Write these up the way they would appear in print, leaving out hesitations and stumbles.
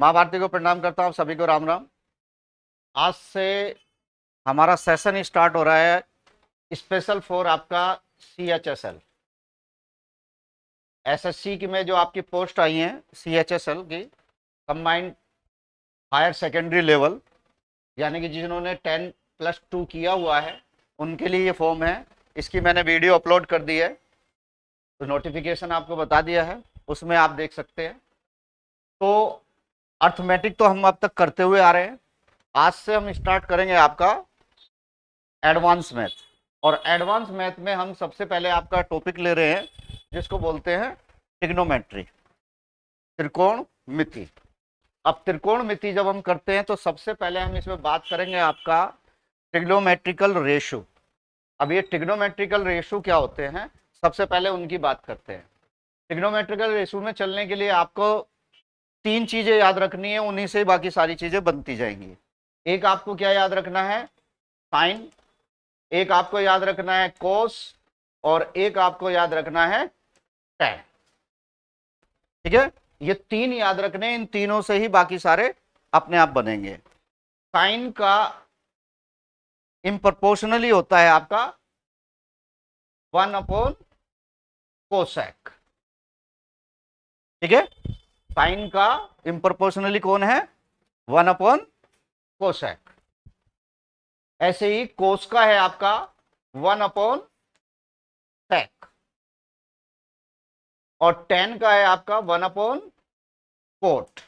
माँ भारती को प्रणाम करता हूँ, सभी को राम राम। आज से हमारा सेशन स्टार्ट हो रहा है स्पेशल फॉर आपका CHSL SSC की में जो आपकी पोस्ट आई हैं CHSL की कंबाइंड हायर सेकेंडरी लेवल, यानी कि जिन्होंने 10+2 किया हुआ है उनके लिए ये फॉर्म है। इसकी मैंने वीडियो अपलोड कर दी है, तो नोटिफिकेशन आपको बता दिया है, उसमें आप देख सकते हैं। तो अर्थमेटिक तो हम अब तक करते हुए आ रहे हैं। आज से हम स्टार्ट करेंगे आपका एडवांस मैथ, और एडवांस मैथ में हम सबसे पहले आपका टॉपिक ले रहे हैं जिसको बोलते हैं ट्रिग्नोमेट्री, त्रिकोणमिति। अब त्रिकोणमिति जब हम करते हैं तो सबसे पहले हम इसमें बात करेंगे आपका ट्रिग्नोमेट्रिकल रेशो। अब ये ट्रिग्नोमेट्रिकल रेशो क्या होते हैं, सबसे पहले उनकी बात करते हैं। ट्रिग्नोमेट्रिकल रेशो में चलने के लिए आपको 3 चीजें याद रखनी है, उन्हीं से बाकी सारी चीजें बनती जाएंगी। एक आपको क्या याद रखना है, साइन, एक आपको याद रखना है कोस, और एक आपको याद रखना है टैन। ठीक है, ये 3 याद रखने, इन तीनों से ही बाकी सारे अपने आप बनेंगे। साइन का इम्प्रपोर्शनली होता है आपका 1/कोसेक। ठीक है, साइन का इम्प्रपोर्शनली कौन है, 1/कोसेक। ऐसे ही कोस का है आपका 1/सेक, और टेन का है आपका 1/कोट।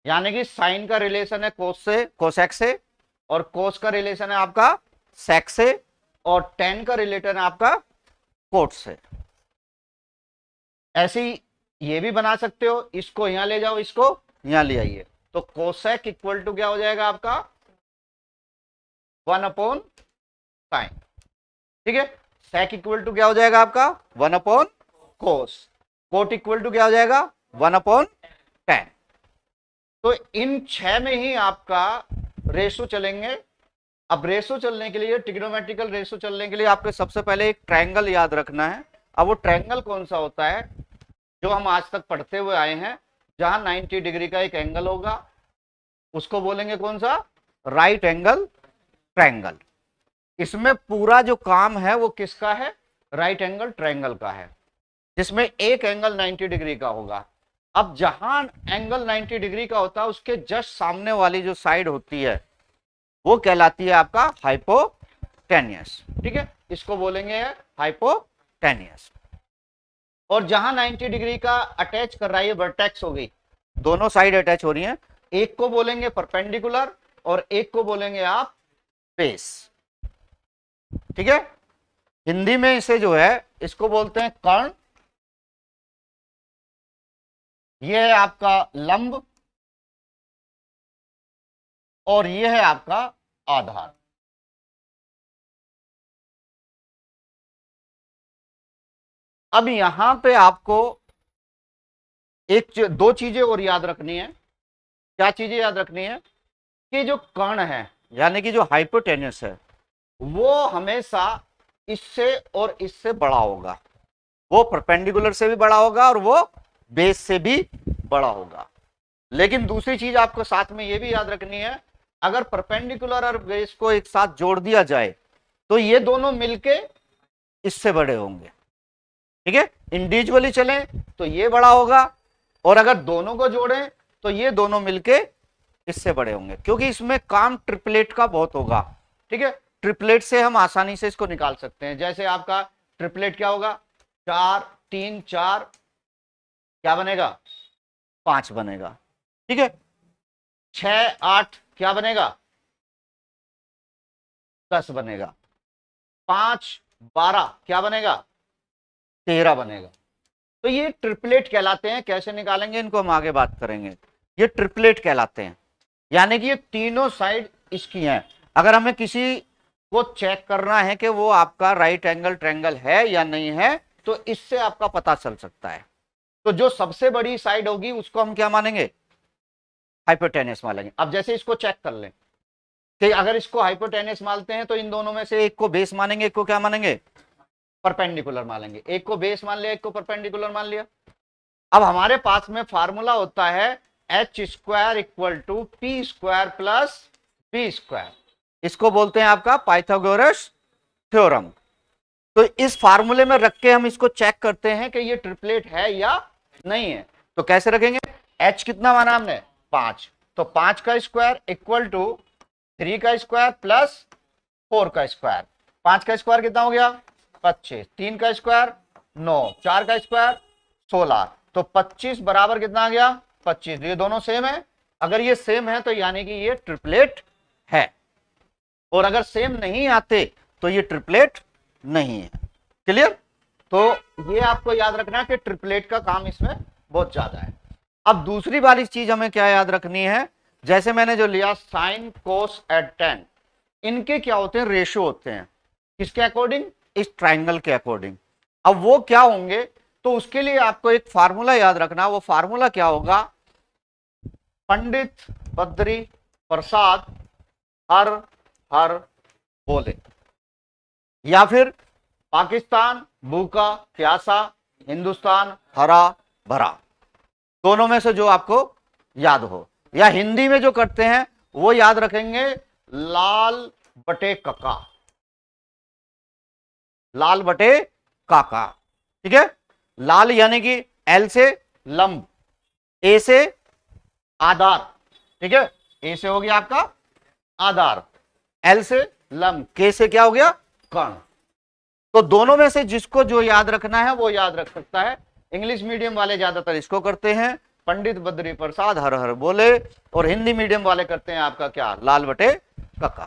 यानी कि साइन का रिलेशन है कोस से, कोसेक से, और कोस का रिलेशन है आपका सेक से, और टेन का रिलेशन है आपका कोट से। ऐसे ही ये भी बना सकते हो, इसको यहां ले जाओ, इसको यहां ले आइए, तो कोसेक इक्वल टू क्या हो जाएगा आपका 1/साइन। ठीक है, सेक इक्वल टू क्या हो जाएगा आपका 1/कोस, कोट इक्वल टू क्या हो जाएगा 1/टेन। तो इन 6 में ही आपका रेशो चलेंगे। अब रेशो चलने के लिए, ट्रिग्नोमेट्रिकल रेशो चलने के लिए आपको सबसे पहले एक ट्रायंगल याद रखना है। अब वो ट्रायंगल कौन सा होता है, जो हम आज तक पढ़ते हुए आए हैं, जहां 90 डिग्री का एक एंगल होगा, उसको बोलेंगे कौन सा, राइट एंगल ट्रायंगल। इसमें पूरा जो काम है वो किसका है, राइट एंगल ट्रायंगल का है, जिसमें एक एंगल 90 डिग्री का होगा। अब जहां एंगल 90 डिग्री का होता है उसके जस्ट सामने वाली जो साइड होती है वो कहलाती है आपका हाइपोटेनियस। ठीक है, इसको बोलेंगे हाइपोटेनियस। और जहां 90 डिग्री का अटैच कर रहा है, ये वर्टेक्स हो गई, दोनों साइड अटैच हो रही हैं, एक को बोलेंगे परपेंडिकुलर और एक को बोलेंगे आप बेस। ठीक है, हिंदी में इसे जो है इसको बोलते हैं कर्ण, यह है आपका लंब, और यह है आपका आधार। अब यहां पे आपको दो चीजें और याद रखनी है। क्या चीजें याद रखनी है, कि जो कर्ण है यानी कि जो हाइपोटेन्यूस है वो हमेशा इससे और इससे बड़ा होगा, वो परपेंडिकुलर से भी बड़ा होगा और वो बेस से भी बड़ा होगा। लेकिन दूसरी चीज आपको साथ में ये भी याद रखनी है, अगर परपेंडिकुलर और बेस को एक साथ जोड़ दिया जाए तो ये दोनों मिलके इससे बड़े होंगे। ठीक है, इंडिविजुअली चले तो ये बड़ा होगा, और अगर दोनों को जोड़ें तो ये दोनों मिलके इससे बड़े होंगे, क्योंकि इसमें काम ट्रिपलेट का बहुत होगा। ठीक है, ट्रिपलेट से हम आसानी से इसको निकाल सकते हैं। जैसे आपका ट्रिपलेट क्या होगा, 4 3 4 क्या बनेगा 5 बनेगा। ठीक है, 6 8 क्या बनेगा 10 बनेगा, 5 12 क्या बनेगा 13 बनेगा। तो ये ट्रिपलेट कहलाते हैं। कैसे निकालेंगे इनको हम आगे बात करेंगे। ये ट्रिपलेट कहलाते हैं, यानी कि ये तीनों साइड इसकी हैं। अगर हमें किसी को चेक करना है कि वो आपका राइट एंगल ट्रायंगल है या नहीं है, तो इससे आपका पता चल सकता है। तो जो सबसे बड़ी साइड होगी उसको हम क्या मानेंगे, हाइपोटेनियस मानेंगे। अब जैसे इसको चेक कर लें कि अगर इसको हाइपोटेनियस मानते हैं तो इन दोनों में से एक को बेस मानेंगे, एक को क्या मानेंगे, परपेंडिकुलर मानेंगे। एक को बेस मान लिया, एक को परपेंडिकुलर मान लिया। अब हमारे पास में फार्मूला होता है H square equal to P square plus B square, इसको बोलते हैं आपका पाइथागोरस थ्योरम। तो इस फार्मूले में रख के हम इसको चेक करते हैं कि ये ट्रिपलेट है या नहीं है। तो कैसे रखेंगे, h कितना माना हमने 5, तो 5 का स्क्वायर इक्वल टू 3 का स्क्वायर प्लस 4 का स्क्वायर। 5 का स्क्वायर कितना हो गया 25, 3 का स्क्वायर 9, 4 का स्क्वायर 16, तो 25 बराबर कितना आ गया 25। ये दोनों सेम है, अगर ये सेम है तो यानी कि ये ट्रिपलेट है, और अगर सेम नहीं आते तो ये ट्रिपलेट नहीं है। क्लियर? तो ये आपको याद रखना है कि ट्रिपलेट का काम इसमें बहुत ज्यादा है। अब दूसरी वाली चीज हमें क्या याद रखनी है, जैसे मैंने जो लिया साइन कोस एट टेन, इनके क्या होते हैं, रेशियो होते हैं। किसके अकॉर्डिंग, इस ट्राइंगल के अकॉर्डिंग। अब वो क्या होंगे, तो उसके लिए आपको एक फार्मूला याद रखना। वो फार्मूला क्या होगा, पंडित बद्री प्रसाद हर हर बोले, या फिर पाकिस्तान भूखा प्यासा हिंदुस्तान हरा भरा, दोनों में से जो आपको याद हो। या हिंदी में जो करते हैं वो याद रखेंगे लाल बटे कका, लाल बटे काका। ठीक है, लाल यानी कि एल से लंब, ए से आधार। ठीक है, ए से हो गया आपका आधार, एल से लंब, के से क्या हो गया कर्ण। तो दोनों में से जिसको जो याद रखना है वो याद रख सकता है। इंग्लिश मीडियम वाले ज्यादातर इसको करते हैं, पंडित बद्री प्रसाद हर हर बोले, और हिंदी मीडियम वाले करते हैं आपका क्या, लाल बटे कका।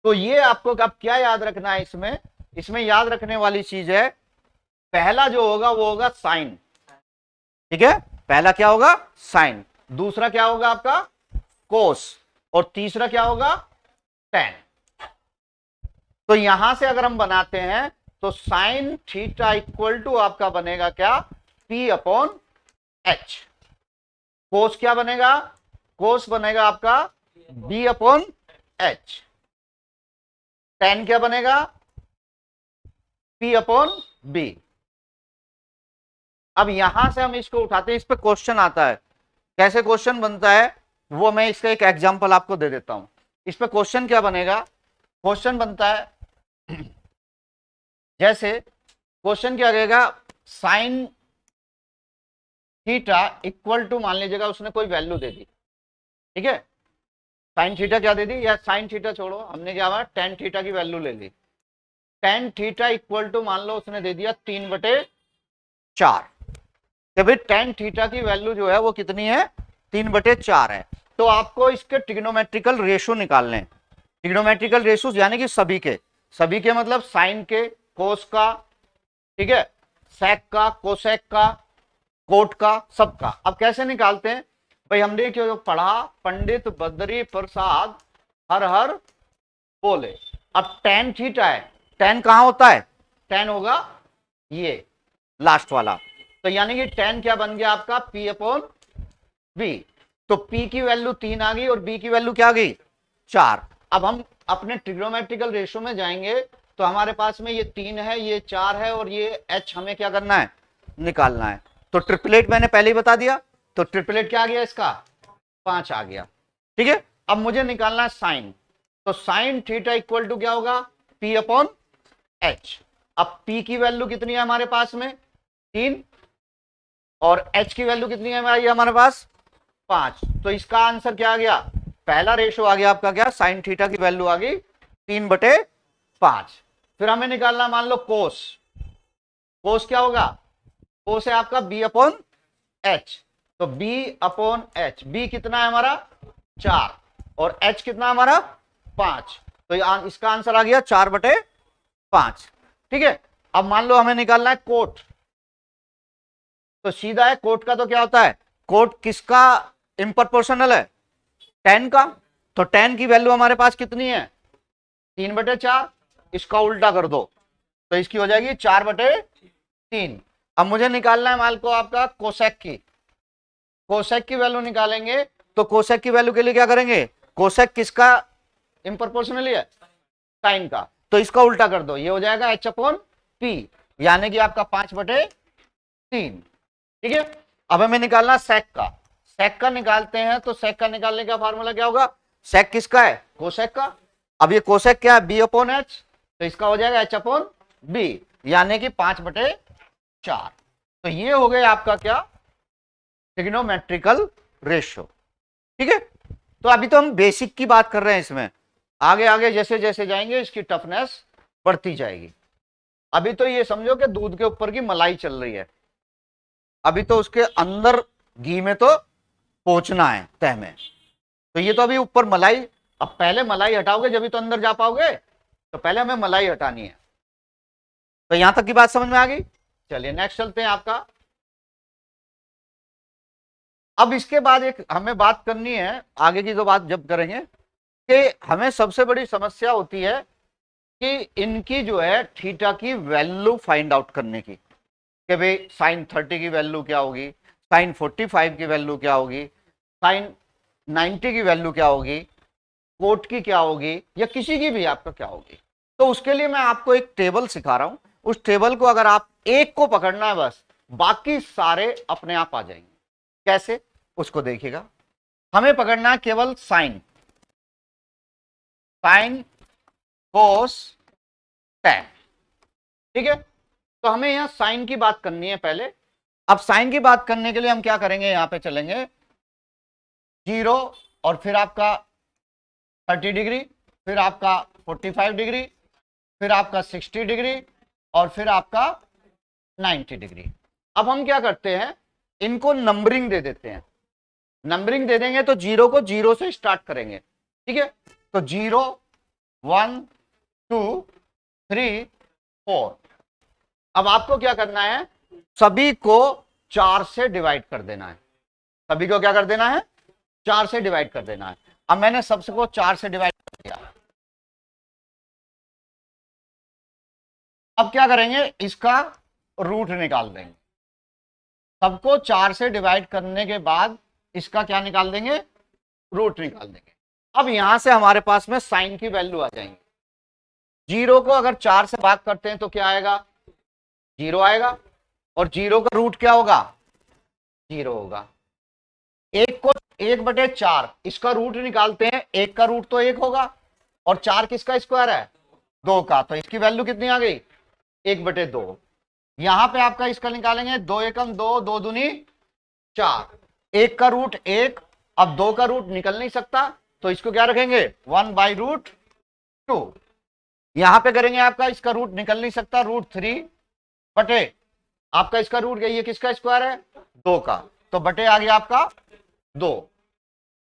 तो ये आपको अब क्या याद रखना है, इसमें इसमें याद रखने वाली चीज है, पहला जो होगा वो होगा साइन। ठीक है, पहला क्या होगा साइन, दूसरा क्या होगा आपका कोस, और तीसरा क्या होगा टेन। तो यहां से अगर हम बनाते हैं तो साइन थीटा इक्वल टू आपका बनेगा क्या, P अपॉन एच। कोस क्या बनेगा, कोस बनेगा आपका B अपॉन एच। टेन क्या बनेगा, P अपॉन बी। अब यहां से हम इसको उठाते हैं, इस पे क्वेश्चन आता है। कैसे क्वेश्चन बनता है वो मैं इसका एक एग्जांपल आपको दे देता हूं। इस पे क्वेश्चन क्या बनेगा, क्वेश्चन बनता है जैसे, क्वेश्चन क्या कहेगा, साइन थीटा इक्वल टू, मान लीजिएगा उसने कोई वैल्यू दे दी। ठीक है, साइन थीटा क्या दे दी, या साइन थीटा छोड़ो, हमने क्या हुआ टेन थीटा की वैल्यू ले ली। टेन थीटा इक्वल टू मान लो उसने दे दिया 3/4, कि भाई टेन थीटा की वैल्यू जो है वो कितनी है 3/4 है। तो आपको इसके ट्रिग्नोमेट्रिकल रेशियो निकालने हैं। ट्रिग्नोमेट्रिकल रेशियो यानी कि सभी के मतलब साइन के, कोस का, ठीक है, सेक का, कोसेक का, कोट का, सबका। अब कैसे निकालते हैं भाई, हमने क्यों पढ़ा, पंडित बद्री प्रसाद हर हर बोले। अब टेन थीटा है, टेन कहां होता है, टेन होगा ये लास्ट वाला, तो यानी कि टेन क्या बन गया आपका P अपॉन बी। तो P की वैल्यू 3 आ गई और B की वैल्यू क्या आ गई 4। अब हम अपने ट्रिग्नोमेट्रिकल रेशियो में जाएंगे तो हमारे पास में ये 3 है, ये 4 है, और ये H हमें क्या करना है, निकालना है। तो ट्रिपलेट मैंने पहले ही बता दिया, तो ट्रिपलेट क्या आ गया इसका 5 आ गया। ठीक है, अब मुझे निकालना है साइन, तो साइन थीटा इक्वल टू क्या होगा P अपॉन एच। अब P की वैल्यू कितनी है हमारे पास में 3, और H की वैल्यू कितनी है हमारे पास 5। तो इसका आंसर क्या आ गया, पहला रेशियो आ गया आपका क्या, साइन थीटा की वैल्यू आ गई 3/5। फिर हमें निकालना मान लो कोस, कोस क्या होगा, कोस है आपका B अपॉन एच। तो B अपॉन एच, B कितना है हमारा 4, और H कितना हमारा 5, तो इसका आंसर आ गया 4/5। ठीक है, अब मान लो हमें निकालना है कोट, तो सीधा है, कोट का तो क्या होता है, कोट किसका इम्प्रपोर्शनल है, 10 का। तो 10 की वैल्यू हमारे पास कितनी है 3/4, इसका उल्टा कर दो तो इसकी हो जाएगी 4/3। अब मुझे निकालना है मान को आपका कोसेक की, कोसेक की वैल्यू निकालेंगे, तो कोसेक की वैल्यू के लिए क्या करेंगे, कोसेक किसका इम्प्रपोर्शनली है, साइन का, तो इसका उल्टा कर दो, ये हो जाएगा H अपॉन P, यानी कि आपका 5/3। ठीक है, अब हमें निकालना सेक का। सेक का निकालते हैं तो सेक का निकालने का फार्मूला क्या होगा, सेक किसका है, कोसेक का। अब ये कोसेक क्या है, बी अपॉन एच, तो इसका हो जाएगा एच अपॉन बी, यानी कि 5/4। तो ये हो गया आपका क्या, ट्रिग्नोमेट्रिकल रेशियो। ठीक है, तो अभी तो हम बेसिक की बात कर रहे हैं, इसमें आगे आगे जैसे जैसे जाएंगे इसकी टफनेस बढ़ती जाएगी। अभी तो ये समझो कि दूध के ऊपर की मलाई चल रही है, अभी तो उसके अंदर घी में तो पहुंचना है तह में, तो ये तो अभी ऊपर मलाई। अब पहले मलाई हटाओगे जब तो अंदर जा पाओगे, तो पहले हमें मलाई हटानी है। तो यहां तक की बात समझ में आ गई। चलिए नेक्स्ट चलते हैं आपका। अब इसके बाद एक हमें बात करनी है आगे की, जो बात जब करेंगे कि हमें सबसे बड़ी समस्या होती है कि इनकी जो है थीटा की वैल्यू फाइंड आउट करने की, कि भाई साइन 30 की वैल्यू क्या होगी, साइन 45 की वैल्यू क्या होगी, साइन 90 की वैल्यू क्या होगी, कोट की क्या होगी, या किसी की भी आपका क्या होगी। तो उसके लिए मैं आपको एक टेबल सिखा रहा हूं, उस टेबल को अगर आप एक को पकड़ना है बस, बाकी सारे अपने आप आ जाएंगे। कैसे, उसको देखिएगा। हमें पकड़ना है केवल साइन, साइन, कोस, टैन। ठीक है, तो हमें यहां साइन की बात करनी है पहले। अब साइन की बात करने के लिए हम क्या करेंगे, यहां पे चलेंगे 0 और फिर आपका 30 डिग्री, फिर आपका 45 डिग्री, फिर आपका 60 डिग्री, और फिर आपका 90 डिग्री। अब हम क्या करते हैं, इनको नंबरिंग दे देते हैं। नंबरिंग दे देंगे तो 0 को 0 से स्टार्ट करेंगे। ठीक है, तो 0, 1, 2, 3, 4। अब आपको क्या करना है, सभी को 4 से डिवाइड कर देना है। सभी को क्या कर देना है, 4 से डिवाइड कर देना है। अब मैंने सबको 4 से डिवाइड कर दिया। अब क्या करेंगे, इसका रूट निकाल देंगे। सबको 4 से डिवाइड करने के बाद इसका क्या निकाल देंगे, रूट निकाल देंगे। अब यहां से हमारे पास में साइन की वैल्यू आ जाएंगी। 0 को अगर 4 से भाग करते हैं तो क्या आएगा, 0 आएगा, और 0 का रूट क्या होगा, 0 होगा। 1 को 1/4, इसका रूट निकालते हैं, 1 का रूट तो 1 होगा, और 4 किसका स्क्वायर है, 2 का, तो इसकी वैल्यू कितनी आ गई, 1/2। यहां पे आपका इसका निकालेंगे, 2 एकम 2, 2 दूनी 4, 1 का रूट 1, अब 2 का रूट निकल नहीं सकता, तो इसको क्या रखेंगे, 1/√2। यहां पे करेंगे आपका, इसका रूट निकल नहीं सकता, √3 बटे आपका इसका रूट गई, ये किसका स्क्वायर है, 2 का, तो बटे आ गया आपका 2।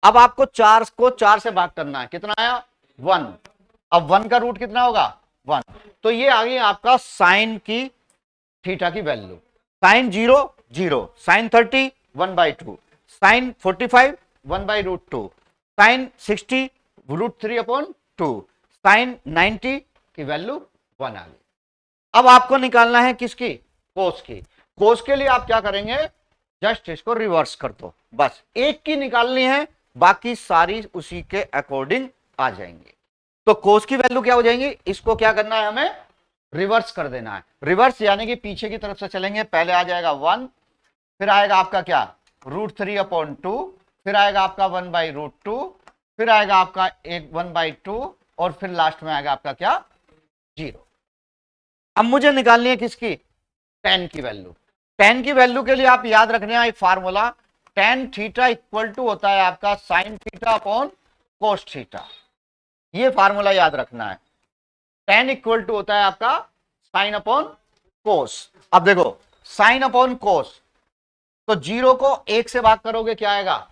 अब आपको 4 को 4 से भाग करना है, कितना आया, 1। अब 1 का रूट कितना होगा, 1। तो ये आ गई आपका साइन की थीटा की value. Sine 0, 0, sine 30, 1/2, sine 45, 1/√2, sine 60, √3/2, sine 90 की वैल्यू 1 आ गई। अब आपको निकालना है किसकी, कोस की। कोस के लिए आप क्या करेंगे, जस्ट इसको रिवर्स कर दो, बस एक की निकालनी है, बाकी सारी उसी के अकॉर्डिंग आ जाएंगी। तो कोस की वैल्यू क्या हो जाएंगी, इसको क्या करना है, हमें रिवर्स कर देना है। रिवर्स यानी कि पीछे की तरफ से चलेंगे, पहले आ जाएगा 1, फिर आएगा आपका क्या, √3/2, फिर आएगा आपका 1/√2, फिर आएगा आपका 1/2, और फिर लास्ट में आएगा आपका क्या, 0। अब मुझे निकालनी है किसकी, tan की वैल्यू। tan की वैल्यू के लिए आप याद रखने हैं एक formula, tan theta equal to होता है आपका sin theta upon cos theta. ये फार्मूला याद रखना है, tan इक्वल टू होता है आपका sin अपॉन cos। अब देखो sin अपॉन cos, तो 0 को 1 से भाग करोगे क्या आएगा,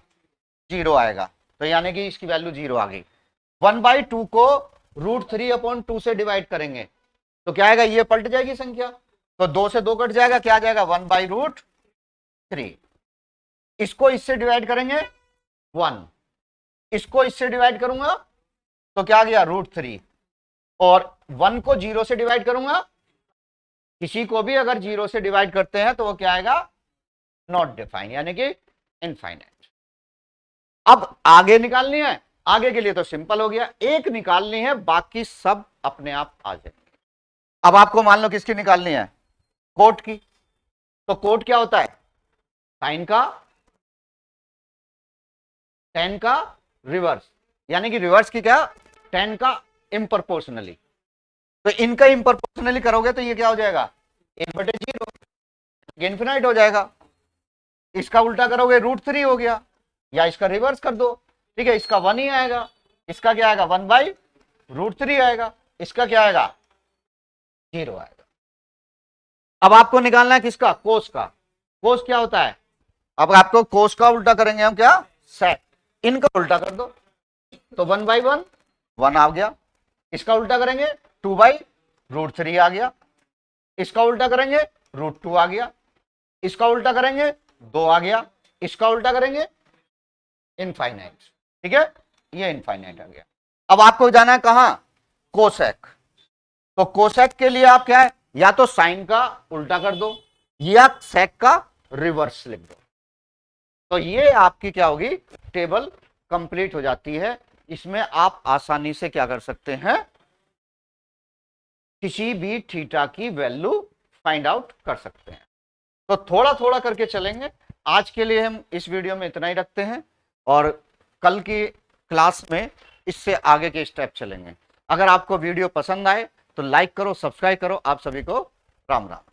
0 आएगा, तो यानी कि इसकी वैल्यू 0 आ गई। 1/2 को √3/2 से डिवाइड करेंगे तो क्या आएगा, ये पलट जाएगी संख्या, तो 2 से 2 कट जाएगा, क्या आ जाएगा, 1/√3। इसको इससे डिवाइड करेंगे 1, इसको इससे डिवाइड करूंगा तो क्या आ गया, √3, और 1 को 0 से डिवाइड करूंगा, किसी को भी अगर 0 से डिवाइड करते हैं तो वो क्या आएगा, नॉट डिफाइन, यानी कि इनफाइनाइट। अब आगे निकालनी है, आगे के लिए तो सिंपल हो गया, एक निकालनी है, बाकी सब अपने आप आ जाएंगे। अब आपको मान लो किसकी निकालनी है, कोट की। तो कोट क्या होता है, साइन का tan का रिवर्स, यानी कि रिवर्स की क्या, tan का इम्प्रपोर्शनली। तो इनका इम्प्रपोर्शनली करोगे तो ये क्या हो जाएगा, 1/0, इन्फिनाइट हो जाएगा। इसका उल्टा करोगे √3 हो गया, या इसका रिवर्स कर दो, ठीक है, इसका 1 ही आएगा, इसका क्या आएगा 1/√3 आएगा, इसका क्या आएगा 0 आएगा। अब आपको निकालना है किसका, कोस का। कोस क्या होता है, अब आपको कोस का उल्टा करेंगे हम क्या, सेक। इनका उल्टा कर दो तो 1/1 1 आ गया, इसका उल्टा करेंगे 2/√3 आ गया, इसका उल्टा करेंगे √2 आ गया, इसका उल्टा करेंगे 2 आ गया, इसका उल्टा करेंगे इनफाइनाइट, ठीक है, ये इनफाइनाइट आ गया। अब आपको जाना है कहां, कोसेक। तो कोसेक के लिए आप क्या है, या तो साइन का उल्टा कर दो या सेक का रिवर्स लिख दो। तो ये आपकी क्या होगी, टेबल कंप्लीट हो जाती है। इसमें आप आसानी से क्या कर सकते हैं, किसी भी थीटा की वैल्यू फाइंड आउट कर सकते हैं। तो थोड़ा थोड़ा करके चलेंगे। आज के लिए हम इस वीडियो में इतना ही रखते हैं और कल की क्लास में इससे आगे के स्टेप चलेंगे। अगर आपको वीडियो पसंद आए तो लाइक करो, सब्सक्राइब करो। आप सभी को राम राम।